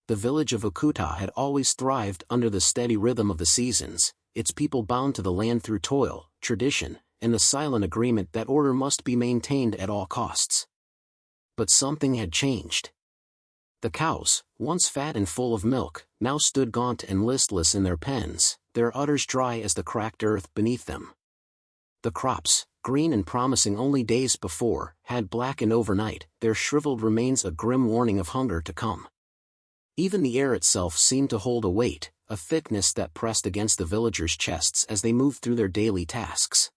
The village of Okuta had always thrived under the steady rhythm of the seasons, its people bound to the land through toil, tradition, and the silent agreement that order must be maintained at all costs. But something had changed. The cows, once fat and full of milk, now stood gaunt and listless in their pens, their udders dry as the cracked earth beneath them. The crops, green and promising only days before, had blackened overnight, their shriveled remains a grim warning of hunger to come. Even the air itself seemed to hold a weight, a thickness that pressed against the villagers' chests as they moved through their daily tasks.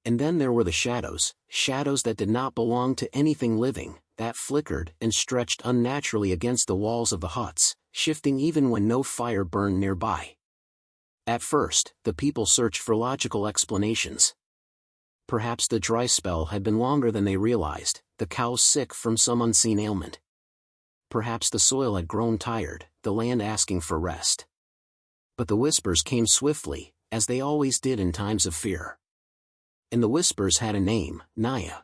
And then there were the shadows, shadows that did not belong to anything living, that flickered and stretched unnaturally against the walls of the huts, shifting even when no fire burned nearby. At first, the people searched for logical explanations. Perhaps the dry spell had been longer than they realized, the cows sick from some unseen ailment. Perhaps the soil had grown tired, the land asking for rest. But the whispers came swiftly, as they always did in times of fear. And the whispers had a name, Nyah.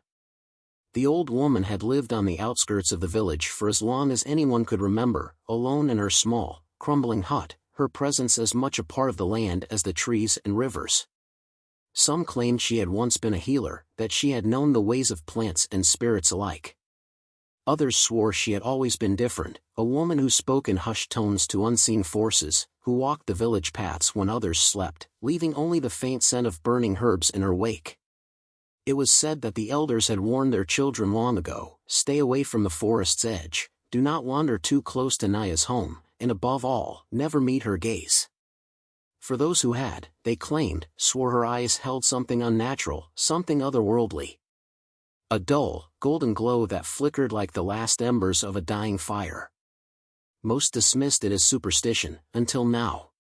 The old woman had lived on the outskirts of the village for as long as anyone could remember, alone in her small, crumbling hut, her presence as much a part of the land as the trees and rivers. Some claimed she had once been a healer, that she had known the ways of plants and spirits alike. Others swore she had always been different, a woman who spoke in hushed tones to unseen forces, who walked the village paths when others slept, leaving only the faint scent of burning herbs in her wake. It was said that the elders had warned their children long ago, stay away from the forest's edge, do not wander too close to Nyah's home, and above all, never meet her gaze. For those who had, they claimed, swore her eyes held something unnatural, something otherworldly. A dull, golden glow that flickered like the last embers of a dying fire. Most dismissed it as superstition, until now.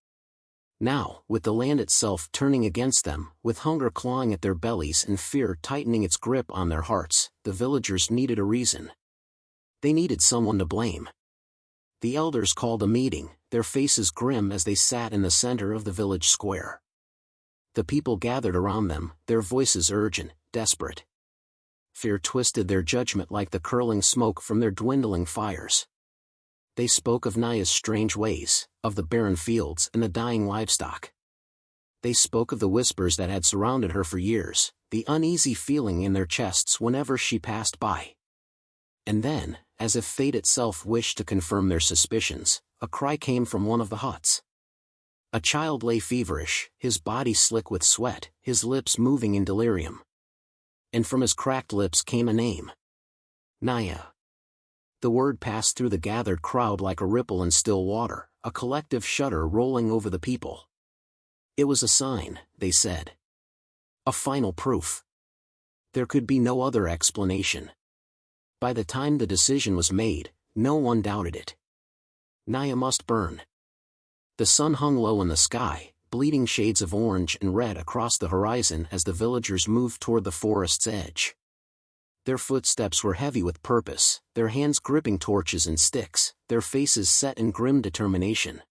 Now, with the land itself turning against them, with hunger clawing at their bellies and fear tightening its grip on their hearts, the villagers needed a reason. They needed someone to blame. The elders called a meeting, their faces grim as they sat in the center of the village square. The people gathered around them, their voices urgent, desperate. Fear twisted their judgment like the curling smoke from their dwindling fires. They spoke of Nyah's strange ways, of the barren fields and the dying livestock. They spoke of the whispers that had surrounded her for years, the uneasy feeling in their chests whenever she passed by. And then, as if fate itself wished to confirm their suspicions, a cry came from one of the huts. A child lay feverish, his body slick with sweat, his lips moving in delirium. And from his cracked lips came a name. Nyah. The word passed through the gathered crowd like a ripple in still water, a collective shudder rolling over the people. It was a sign, they said. A final proof. There could be no other explanation. By the time the decision was made, no one doubted it. Nyah must burn. The sun hung low in the sky, bleeding shades of orange and red across the horizon as the villagers moved toward the forest's edge. Their footsteps were heavy with purpose, their hands gripping torches and sticks, their faces set in grim determination.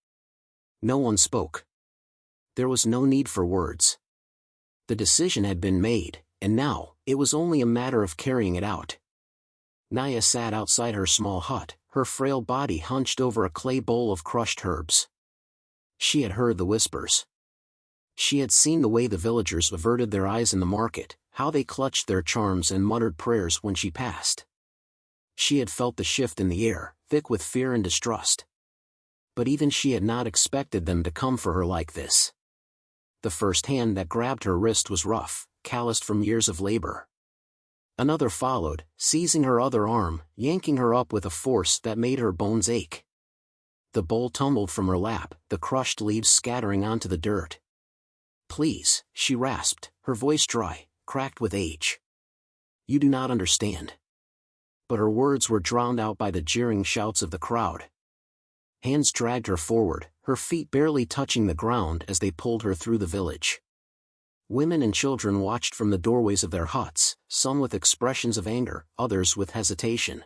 No one spoke. There was no need for words. The decision had been made, and now, it was only a matter of carrying it out. Nyah sat outside her small hut, her frail body hunched over a clay bowl of crushed herbs. She had heard the whispers. She had seen the way the villagers averted their eyes in the market, how they clutched their charms and muttered prayers when she passed. She had felt the shift in the air, thick with fear and distrust. But even she had not expected them to come for her like this. The first hand that grabbed her wrist was rough, calloused from years of labor. Another followed, seizing her other arm, yanking her up with a force that made her bones ache. The bowl tumbled from her lap, the crushed leaves scattering onto the dirt. "Please," she rasped, her voice dry, cracked with age. "You do not understand." But her words were drowned out by the jeering shouts of the crowd. Hands dragged her forward, her feet barely touching the ground as they pulled her through the village. Women and children watched from the doorways of their huts, some with expressions of anger, others with hesitation.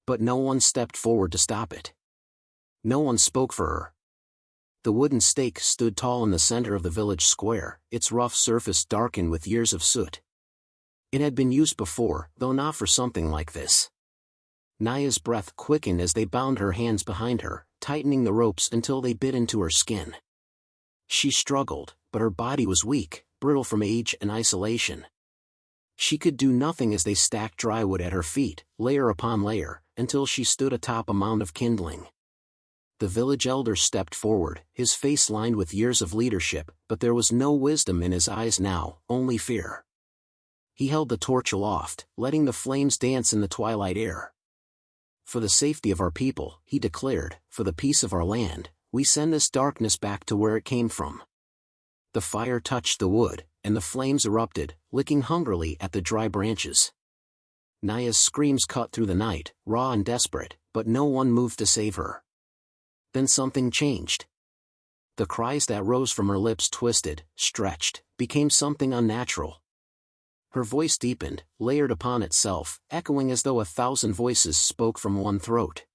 But no one stepped forward to stop it. No one spoke for her. The wooden stake stood tall in the center of the village square, its rough surface darkened with years of soot. It had been used before, though not for something like this. Nyah's breath quickened as they bound her hands behind her, tightening the ropes until they bit into her skin. She struggled, but her body was weak, brittle from age and isolation. She could do nothing as they stacked dry wood at her feet, layer upon layer, until she stood atop a mound of kindling. The village elder stepped forward, his face lined with years of leadership, but there was no wisdom in his eyes now, only fear. He held the torch aloft, letting the flames dance in the twilight air. "For the safety of our people," he declared, "for the peace of our land, we send this darkness back to where it came from." The fire touched the wood, and the flames erupted, licking hungrily at the dry branches. Nyah's screams cut through the night, raw and desperate, but no one moved to save her. Then something changed. The cries that rose from her lips twisted, stretched, became something unnatural. Her voice deepened, layered upon itself, echoing as though 1,000 voices spoke from one throat.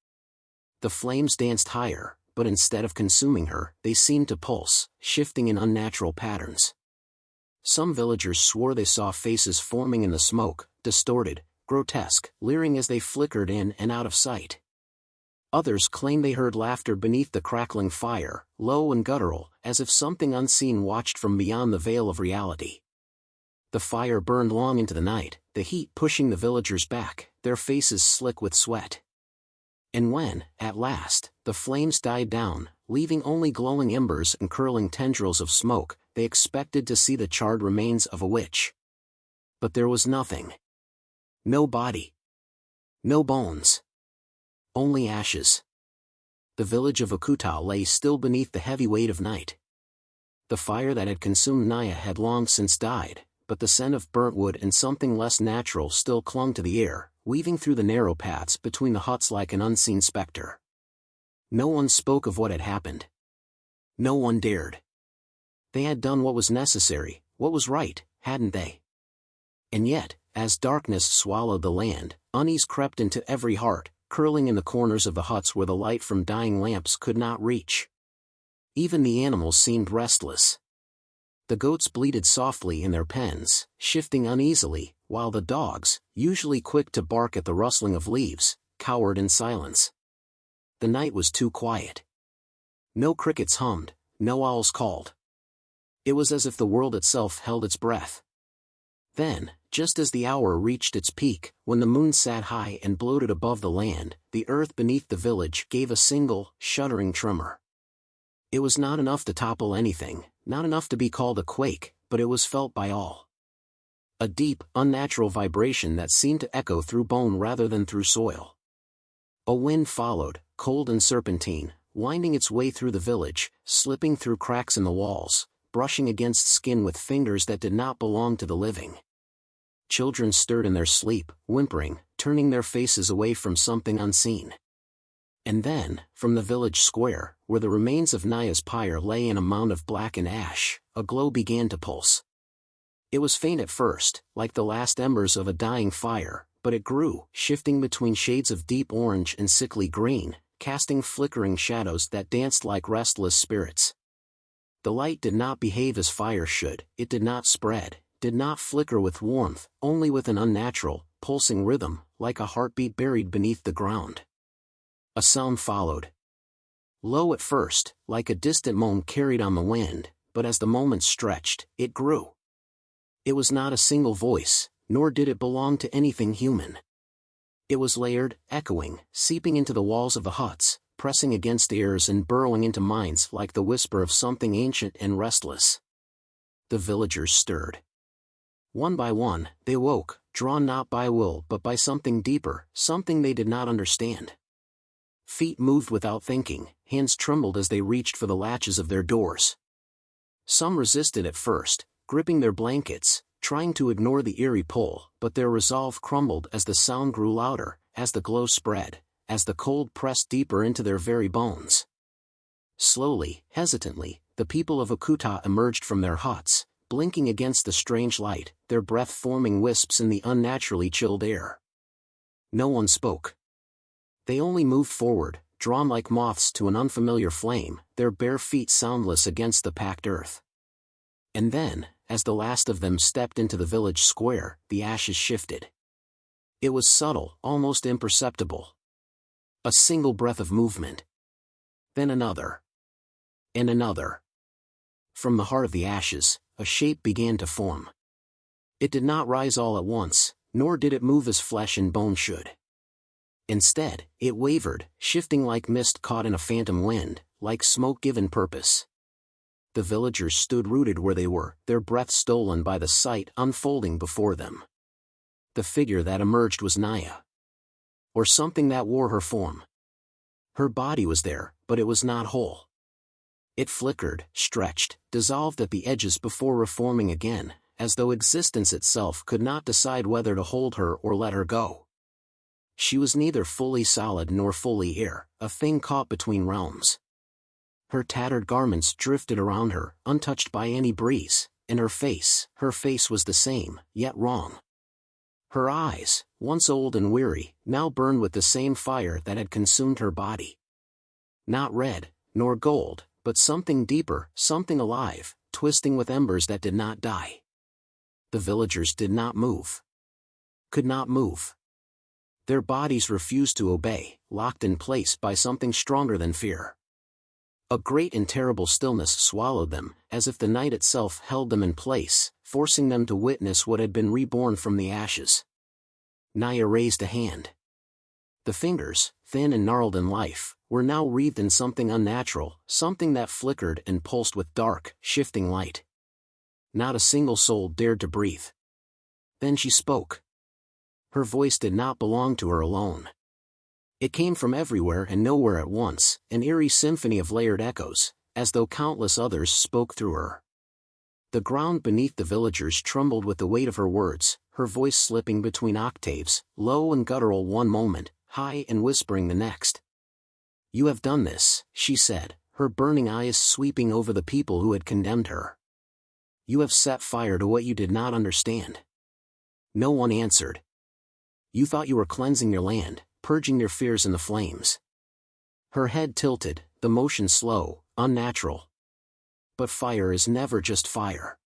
The flames danced higher, but instead of consuming her, they seemed to pulse, shifting in unnatural patterns. Some villagers swore they saw faces forming in the smoke, distorted, grotesque, leering as they flickered in and out of sight. Others claimed they heard laughter beneath the crackling fire, low and guttural, as if something unseen watched from beyond the veil of reality. The fire burned long into the night, the heat pushing the villagers back, their faces slick with sweat. And when, at last, the flames died down, leaving only glowing embers and curling tendrils of smoke, they expected to see the charred remains of a witch. But there was nothing. No body. No bones. Only ashes. The village of Folktale lay still beneath the heavy weight of night. The fire that had consumed Nyah had long since died, but the scent of burnt wood and something less natural still clung to the air, weaving through the narrow paths between the huts like an unseen specter. No one spoke of what had happened. No one dared. They had done what was necessary, what was right, hadn't they? And yet, as darkness swallowed the land, unease crept into every heart, curling in the corners of the huts where the light from dying lamps could not reach. Even the animals seemed restless. The goats bleated softly in their pens, shifting uneasily, while the dogs, usually quick to bark at the rustling of leaves, cowered in silence. The night was too quiet. No crickets hummed, no owls called. It was as if the world itself held its breath. Then, just as the hour reached its peak, when the moon sat high and bloated above the land, the earth beneath the village gave a single, shuddering tremor. It was not enough to topple anything, not enough to be called a quake, but it was felt by all. A deep, unnatural vibration that seemed to echo through bone rather than through soil. A wind followed, cold and serpentine, winding its way through the village, slipping through cracks in the walls, brushing against skin with fingers that did not belong to the living. Children stirred in their sleep, whimpering, turning their faces away from something unseen. And then, from the village square, where the remains of Nyah's pyre lay in a mound of blackened ash, a glow began to pulse. It was faint at first, like the last embers of a dying fire, but it grew, shifting between shades of deep orange and sickly green, casting flickering shadows that danced like restless spirits. The light did not behave as fire should, it did not spread, did not flicker with warmth, only with an unnatural, pulsing rhythm, like a heartbeat buried beneath the ground. A sound followed. Low at first, like a distant moan carried on the wind, but as the moment stretched, it grew. It was not a single voice, nor did it belong to anything human. It was layered, echoing, seeping into the walls of the huts, pressing against ears and burrowing into minds like the whisper of something ancient and restless. The villagers stirred. One by one, they woke, drawn not by will but by something deeper, something they did not understand. Feet moved without thinking, hands trembled as they reached for the latches of their doors. Some resisted at first, gripping their blankets, trying to ignore the eerie pull, but their resolve crumbled as the sound grew louder, as the glow spread, as the cold pressed deeper into their very bones. Slowly, hesitantly, the people of Folktale emerged from their huts, blinking against the strange light, their breath forming wisps in the unnaturally chilled air. No one spoke. They only moved forward, drawn like moths to an unfamiliar flame, their bare feet soundless against the packed earth. And then, as the last of them stepped into the village square, the ashes shifted. It was subtle, almost imperceptible. A single breath of movement. Then another. And another. From the heart of the ashes, a shape began to form. It did not rise all at once, nor did it move as flesh and bone should. Instead, it wavered, shifting like mist caught in a phantom wind, like smoke given purpose. The villagers stood rooted where they were, their breath stolen by the sight unfolding before them. The figure that emerged was Nyah. Or something that wore her form. Her body was there, but it was not whole. It flickered, stretched, dissolved at the edges before reforming again, as though existence itself could not decide whether to hold her or let her go. She was neither fully solid nor fully air, a thing caught between realms. Her tattered garments drifted around her, untouched by any breeze, and her face was the same, yet wrong. Her eyes, once old and weary, now burned with the same fire that had consumed her body. Not red, nor gold, but something deeper, something alive, twisting with embers that did not die. The villagers did not move. Could not move. Their bodies refused to obey, locked in place by something stronger than fear. A great and terrible stillness swallowed them, as if the night itself held them in place, forcing them to witness what had been reborn from the ashes. Nyah raised a hand. The fingers, thin and gnarled in life, were now wreathed in something unnatural, something that flickered and pulsed with dark, shifting light. Not a single soul dared to breathe. Then she spoke. Her voice did not belong to her alone. It came from everywhere and nowhere at once, an eerie symphony of layered echoes, as though countless others spoke through her. The ground beneath the villagers trembled with the weight of her words, her voice slipping between octaves, low and guttural one moment, high and whispering the next. "You have done this," she said, her burning eyes sweeping over the people who had condemned her. "You have set fire to what you did not understand." No one answered. "You thought you were cleansing your land, purging your fears in the flames." Her head tilted, the motion slow, unnatural. But fire is never just fire.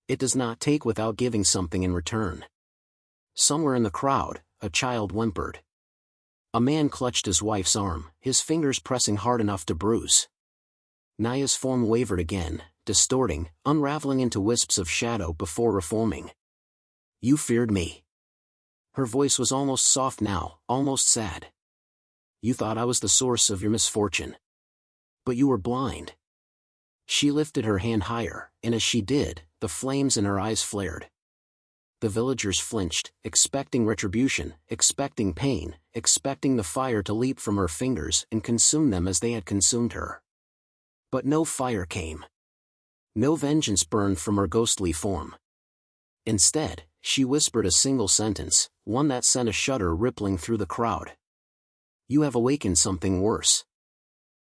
It does not take without giving something in return. Somewhere in the crowd, a child whimpered. A man clutched his wife's arm, his fingers pressing hard enough to bruise. Nyah's form wavered again, distorting, unraveling into wisps of shadow before reforming. "You feared me." Her voice was almost soft now, almost sad. "You thought I was the source of your misfortune. But you were blind." She lifted her hand higher, and as she did, the flames in her eyes flared. The villagers flinched, expecting retribution, expecting pain, expecting the fire to leap from her fingers and consume them as they had consumed her. But no fire came. No vengeance burned from her ghostly form. Instead, she whispered a single sentence, one that sent a shudder rippling through the crowd. "You have awakened something worse."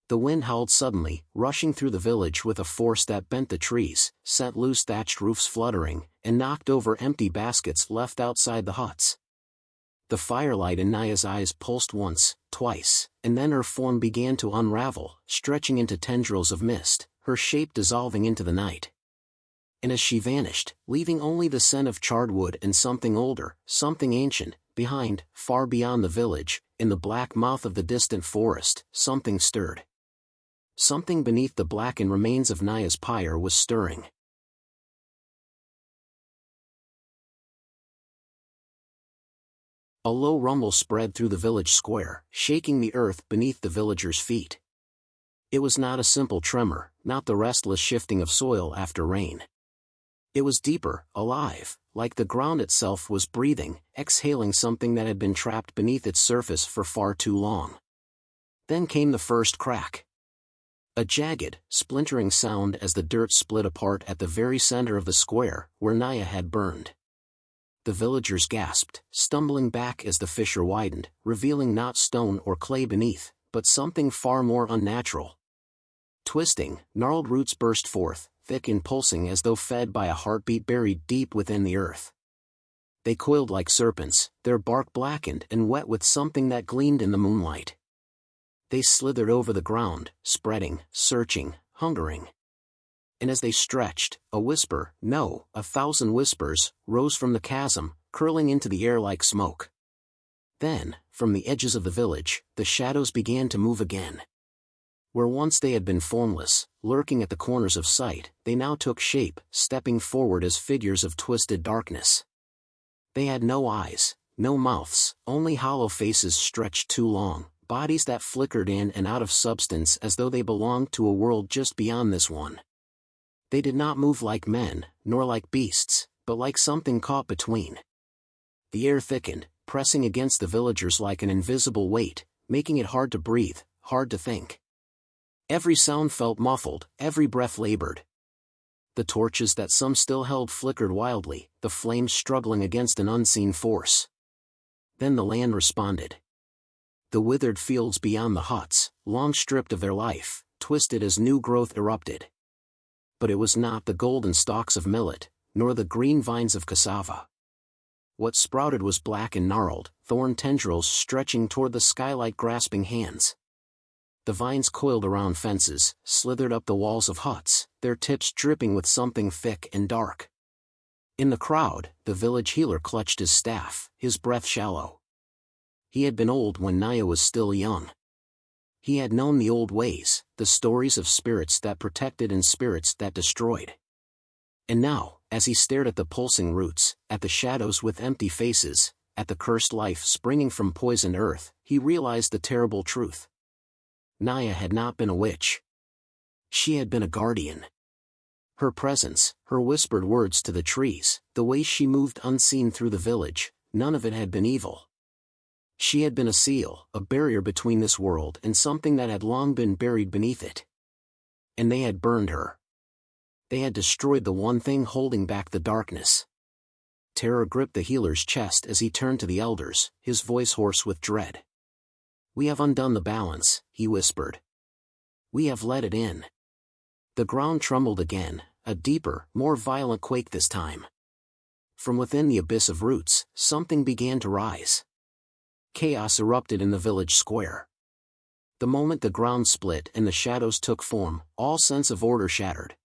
The wind howled suddenly, rushing through the village with a force that bent the trees, sent loose thatched roofs fluttering, and knocked over empty baskets left outside the huts. The firelight in Nyah's eyes pulsed once, twice, and then her form began to unravel, stretching into tendrils of mist, her shape dissolving into the night. And as she vanished, leaving only the scent of charred wood and something older, something ancient, behind, far beyond the village, in the black mouth of the distant forest, something stirred. Something beneath the blackened remains of Nyah's pyre was stirring. A low rumble spread through the village square, shaking the earth beneath the villagers' feet. It was not a simple tremor, not the restless shifting of soil after rain. It was deeper, alive, like the ground itself was breathing, exhaling something that had been trapped beneath its surface for far too long. Then came the first crack. A jagged, splintering sound as the dirt split apart at the very center of the square, where Nyah had burned. The villagers gasped, stumbling back as the fissure widened, revealing not stone or clay beneath, but something far more unnatural. Twisting, gnarled roots burst forth, thick and pulsing as though fed by a heartbeat buried deep within the earth. They coiled like serpents, their bark blackened and wet with something that gleamed in the moonlight. They slithered over the ground, spreading, searching, hungering. And as they stretched, a whisper, no, 1,000 whispers, rose from the chasm, curling into the air like smoke. Then, from the edges of the village, the shadows began to move again. Where once they had been formless, lurking at the corners of sight, they now took shape, stepping forward as figures of twisted darkness. They had no eyes, no mouths, only hollow faces stretched too long, bodies that flickered in and out of substance as though they belonged to a world just beyond this one. They did not move like men, nor like beasts, but like something caught between. The air thickened, pressing against the villagers like an invisible weight, making it hard to breathe, hard to think. Every sound felt muffled, every breath labored. The torches that some still held flickered wildly, the flames struggling against an unseen force. Then the land responded. The withered fields beyond the huts, long stripped of their life, twisted as new growth erupted. But it was not the golden stalks of millet, nor the green vines of cassava. What sprouted was black and gnarled, thorn tendrils stretching toward the skylight grasping hands. The vines coiled around fences, slithered up the walls of huts, their tips dripping with something thick and dark. In the crowd, the village healer clutched his staff, his breath shallow. He had been old when Nyah was still young. He had known the old ways, the stories of spirits that protected and spirits that destroyed. And now, as he stared at the pulsing roots, at the shadows with empty faces, at the cursed life springing from poisoned earth, he realized the terrible truth. Nyah had not been a witch. She had been a guardian. Her presence, her whispered words to the trees, the way she moved unseen through the village, none of it had been evil. She had been a seal, a barrier between this world and something that had long been buried beneath it. And they had burned her. They had destroyed the one thing holding back the darkness. Terror gripped the healer's chest as he turned to the elders, his voice hoarse with dread. "We have undone the balance," he whispered. "We have let it in." The ground trembled again, a deeper, more violent quake this time. From within the abyss of roots, something began to rise. Chaos erupted in the village square. The moment the ground split and the shadows took form, all sense of order shattered.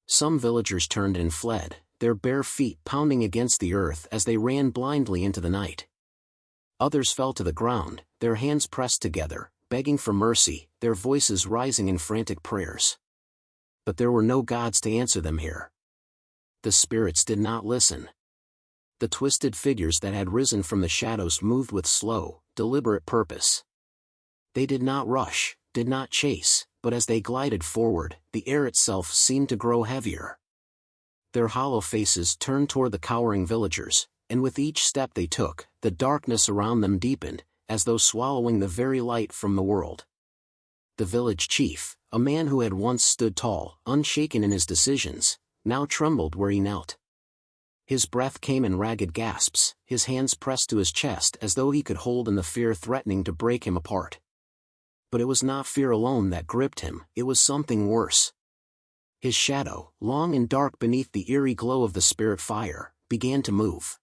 Some villagers turned and fled, their bare feet pounding against the earth as they ran blindly into the night. Others fell to the ground, their hands pressed together, begging for mercy, their voices rising in frantic prayers. But there were no gods to answer them here. The spirits did not listen. The twisted figures that had risen from the shadows moved with slow, deliberate purpose. They did not rush, did not chase, but as they glided forward, the air itself seemed to grow heavier. Their hollow faces turned toward the cowering villagers, and with each step they took, the darkness around them deepened, as though swallowing the very light from the world. The village chief, a man who had once stood tall, unshaken in his decisions, now trembled where he knelt. His breath came in ragged gasps, his hands pressed to his chest as though he could hold in the fear threatening to break him apart. But it was not fear alone that gripped him, it was something worse. His shadow, long and dark beneath the eerie glow of the spirit fire, began to move.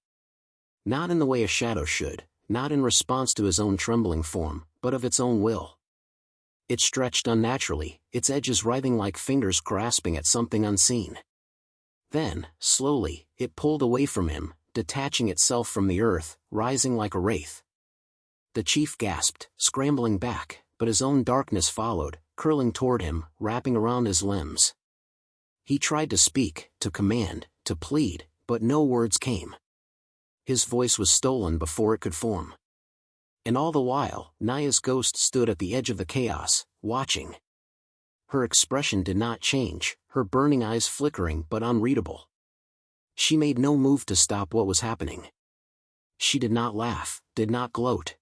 Not in the way a shadow should, not in response to his own trembling form, but of its own will. It stretched unnaturally, its edges writhing like fingers grasping at something unseen. Then, slowly, it pulled away from him, detaching itself from the earth, rising like a wraith. The chief gasped, scrambling back, but his own darkness followed, curling toward him, wrapping around his limbs. He tried to speak, to command, to plead, but no words came. His voice was stolen before it could form. And all the while, Nyah's ghost stood at the edge of the chaos, watching. Her expression did not change, her burning eyes flickering but unreadable. She made no move to stop what was happening. She did not laugh, did not gloat.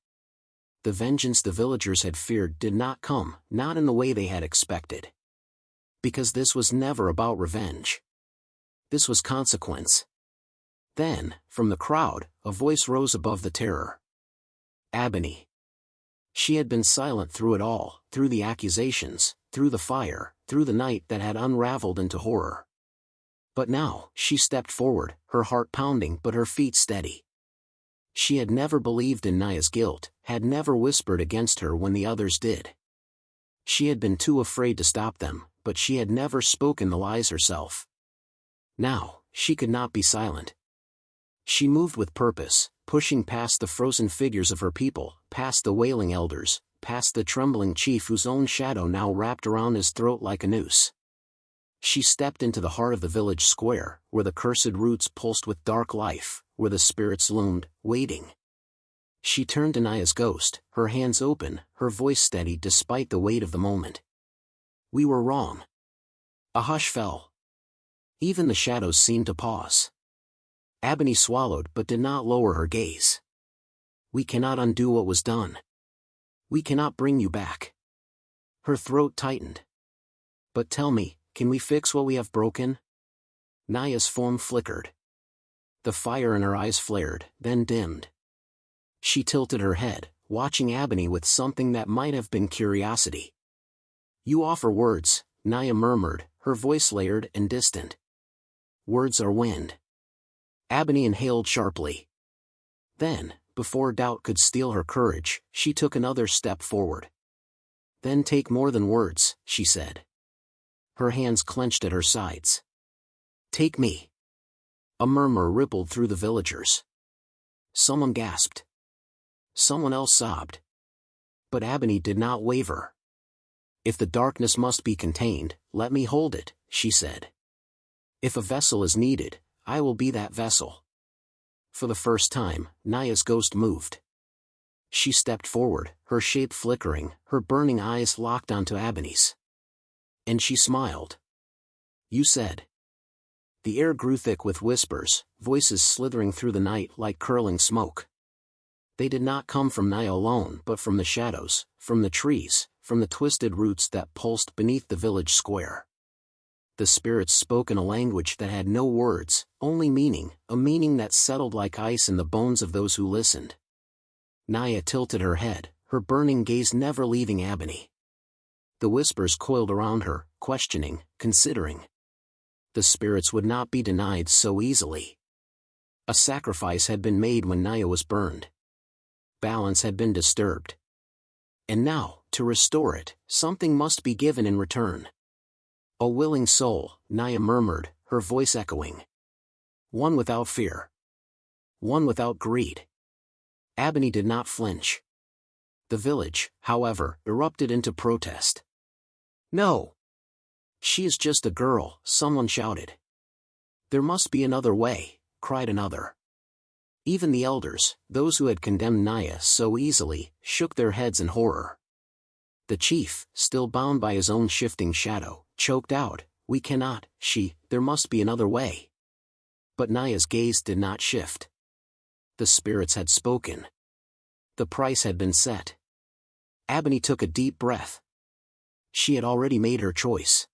The vengeance the villagers had feared did not come, not in the way they had expected. Because this was never about revenge. This was consequence. Then, from the crowd, a voice rose above the terror. Ebony. She had been silent through it all, through the accusations, through the fire, through the night that had unraveled into horror. But now, she stepped forward, her heart pounding but her feet steady. She had never believed in Nyah's guilt, had never whispered against her when the others did. She had been too afraid to stop them, but she had never spoken the lies herself. Now, she could not be silent. She moved with purpose, pushing past the frozen figures of her people, past the wailing elders, past the trembling chief whose own shadow now wrapped around his throat like a noose. She stepped into the heart of the village square, where the cursed roots pulsed with dark life, where the spirits loomed, waiting. She turned to Nyah's ghost, her hands open, her voice steady despite the weight of the moment. "We were wrong." A hush fell. Even the shadows seemed to pause. Ebony swallowed but did not lower her gaze. "We cannot undo what was done. We cannot bring you back." Her throat tightened. "But tell me, can we fix what we have broken?" Nyah's form flickered. The fire in her eyes flared, then dimmed. She tilted her head, watching Ebony with something that might have been curiosity. "You offer words," Nyah murmured, her voice layered and distant. "Words are wind." Ebony inhaled sharply. Then, before doubt could steal her courage, she took another step forward. "Then take more than words," she said. Her hands clenched at her sides. "Take me." A murmur rippled through the villagers. Someone gasped. Someone else sobbed. But Ebony did not waver. "If the darkness must be contained, let me hold it," she said. "If a vessel is needed, I will be that vessel." For the first time, Nyah's ghost moved. She stepped forward, her shape flickering, her burning eyes locked onto Ebony's. And she smiled. "You said." The air grew thick with whispers, voices slithering through the night like curling smoke. They did not come from Nyah alone but from the shadows, from the trees, from the twisted roots that pulsed beneath the village square. The spirits spoke in a language that had no words, only meaning, a meaning that settled like ice in the bones of those who listened. Nyah tilted her head, her burning gaze never leaving Ebony. The whispers coiled around her, questioning, considering. The spirits would not be denied so easily. A sacrifice had been made when Nyah was burned. Balance had been disturbed. And now, to restore it, something must be given in return. "A willing soul," Nyah murmured, her voice echoing. "One without fear. One without greed." Ebony did not flinch. The village, however, erupted into protest. "No! She is just a girl," someone shouted. "There must be another way," cried another. Even the elders, those who had condemned Nyah so easily, shook their heads in horror. The chief, still bound by his own shifting shadow, choked out, "We cannot, there must be another way." But Nyah's gaze did not shift. The spirits had spoken. The price had been set. Ebony took a deep breath. She had already made her choice.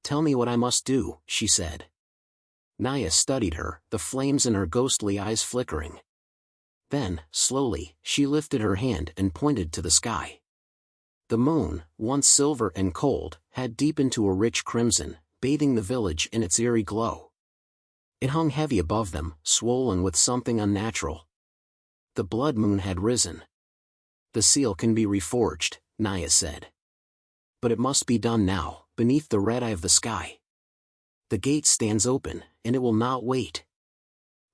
"Tell me what I must do," she said. Nyah studied her, the flames in her ghostly eyes flickering. Then, slowly, she lifted her hand and pointed to the sky. The moon, once silver and cold, had deepened to a rich crimson, bathing the village in its eerie glow. It hung heavy above them, swollen with something unnatural. The blood moon had risen. "The seal can be reforged," Nyah said. "But it must be done now, beneath the red eye of the sky. The gate stands open, and it will not wait."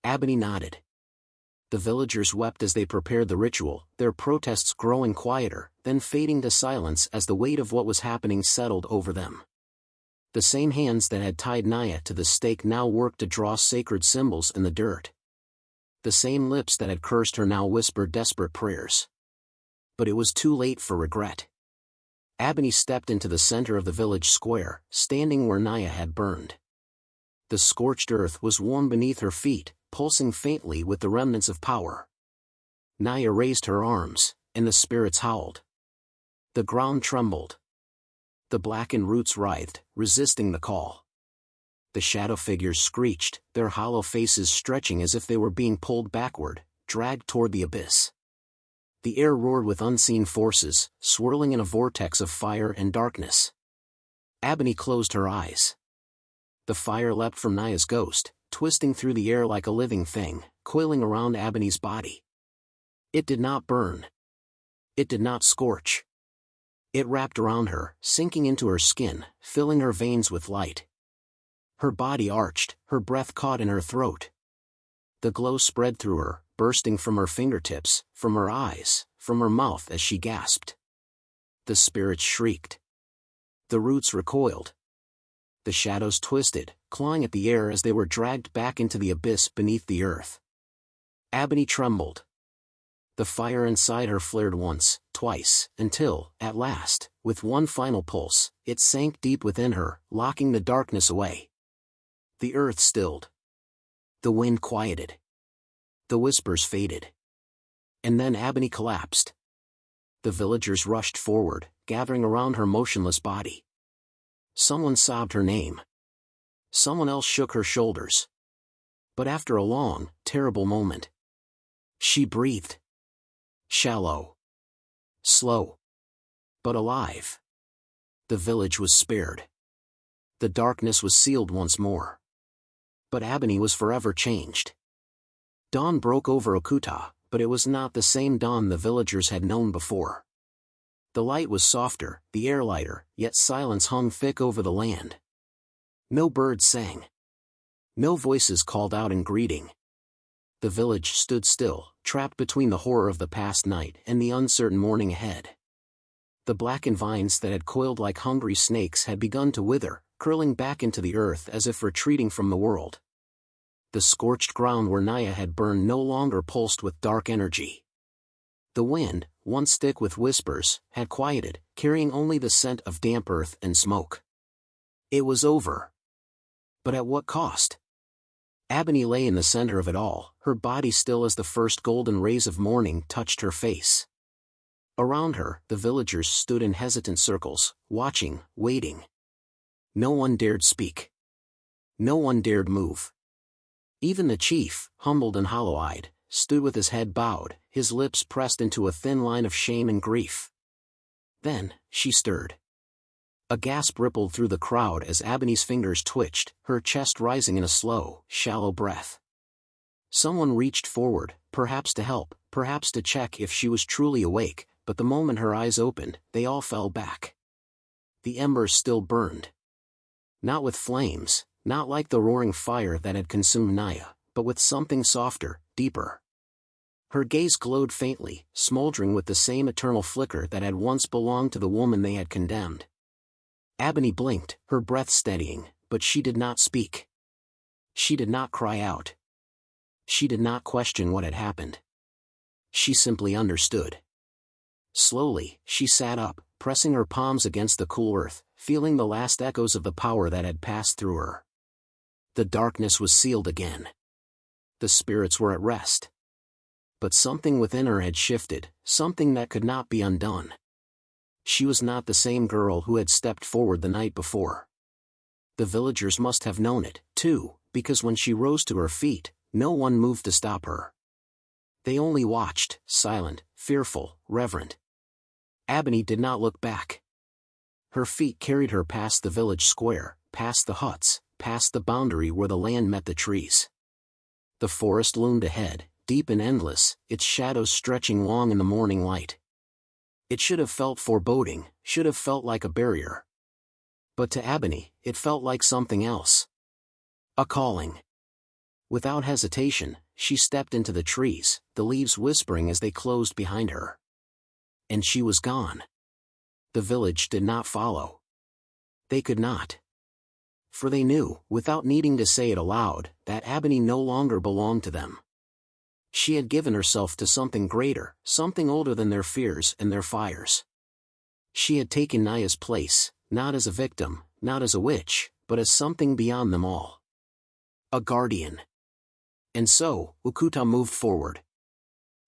Ebony nodded. The villagers wept as they prepared the ritual, their protests growing quieter, then fading to silence as the weight of what was happening settled over them. The same hands that had tied Nyah to the stake now worked to draw sacred symbols in the dirt. The same lips that had cursed her now whispered desperate prayers. But it was too late for regret. Ebony stepped into the center of the village square, standing where Nyah had burned. The scorched earth was warm beneath her feet, pulsing faintly with the remnants of power. Nyah raised her arms, and the spirits howled. The ground trembled. The blackened roots writhed, resisting the call. The shadow figures screeched, their hollow faces stretching as if they were being pulled backward, dragged toward the abyss. The air roared with unseen forces, swirling in a vortex of fire and darkness. Ebony closed her eyes. The fire leapt from Nyah's ghost, twisting through the air like a living thing, coiling around Ebony's body. It did not burn. It did not scorch. It wrapped around her, sinking into her skin, filling her veins with light. Her body arched, her breath caught in her throat. The glow spread through her, bursting from her fingertips, from her eyes, from her mouth as she gasped. The spirits shrieked. The roots recoiled. The shadows twisted, clawing at the air as they were dragged back into the abyss beneath the earth. Ebony trembled. The fire inside her flared once, twice, until, at last, with one final pulse, it sank deep within her, locking the darkness away. The earth stilled. The wind quieted. The whispers faded. And then Ebony collapsed. The villagers rushed forward, gathering around her motionless body. Someone sobbed her name. Someone else shook her shoulders. But after a long, terrible moment, she breathed. Shallow. Slow. But alive. The village was spared. The darkness was sealed once more. But Ebony was forever changed. Dawn broke over Okuta, but it was not the same dawn the villagers had known before. The light was softer, the air lighter, yet silence hung thick over the land. No birds sang. No voices called out in greeting. The village stood still, trapped between the horror of the past night and the uncertain morning ahead. The blackened vines that had coiled like hungry snakes had begun to wither, curling back into the earth as if retreating from the world. The scorched ground where Nyah had burned no longer pulsed with dark energy. The wind, once thick with whispers, had quieted, carrying only the scent of damp earth and smoke. It was over. But at what cost? Ebony lay in the center of it all, her body still as the first golden rays of morning touched her face. Around her, the villagers stood in hesitant circles, watching, waiting. No one dared speak. No one dared move. Even the chief, humbled and hollow-eyed, stood with his head bowed, his lips pressed into a thin line of shame and grief. Then, she stirred. A gasp rippled through the crowd as Ebony's fingers twitched, her chest rising in a slow, shallow breath. Someone reached forward, perhaps to help, perhaps to check if she was truly awake, but the moment her eyes opened, they all fell back. The embers still burned. Not with flames, not like the roaring fire that had consumed Nyah, but with something softer, deeper. Her gaze glowed faintly, smoldering with the same eternal flicker that had once belonged to the woman they had condemned. Ebony blinked, her breath steadying, but she did not speak. She did not cry out. She did not question what had happened. She simply understood. Slowly, she sat up, pressing her palms against the cool earth, feeling the last echoes of the power that had passed through her. The darkness was sealed again. The spirits were at rest. But something within her had shifted, something that could not be undone. She was not the same girl who had stepped forward the night before. The villagers must have known it, too, because when she rose to her feet, no one moved to stop her. They only watched, silent, fearful, reverent. Ebony did not look back. Her feet carried her past the village square, past the huts, past the boundary where the land met the trees. The forest loomed ahead, deep and endless, its shadows stretching long in the morning light. It should have felt foreboding, should have felt like a barrier. But to Ebony, it felt like something else. A calling. Without hesitation, she stepped into the trees, the leaves whispering as they closed behind her. And she was gone. The village did not follow. They could not. For they knew, without needing to say it aloud, that Ebony no longer belonged to them. She had given herself to something greater, something older than their fears and their fires. She had taken Nyah's place, not as a victim, not as a witch, but as something beyond them all. A guardian. And so, Okuta moved forward.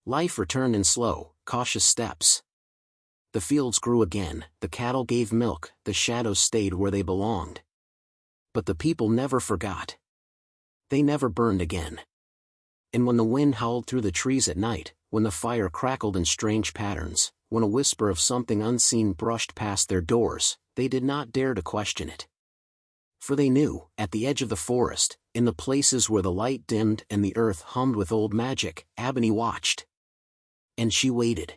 Life returned in slow, cautious steps. The fields grew again, the cattle gave milk, the shadows stayed where they belonged. But the people never forgot. They never burned again. And when the wind howled through the trees at night, when the fire crackled in strange patterns, when a whisper of something unseen brushed past their doors, they did not dare to question it. For they knew, at the edge of the forest, in the places where the light dimmed and the earth hummed with old magic, Ebony watched. And she waited.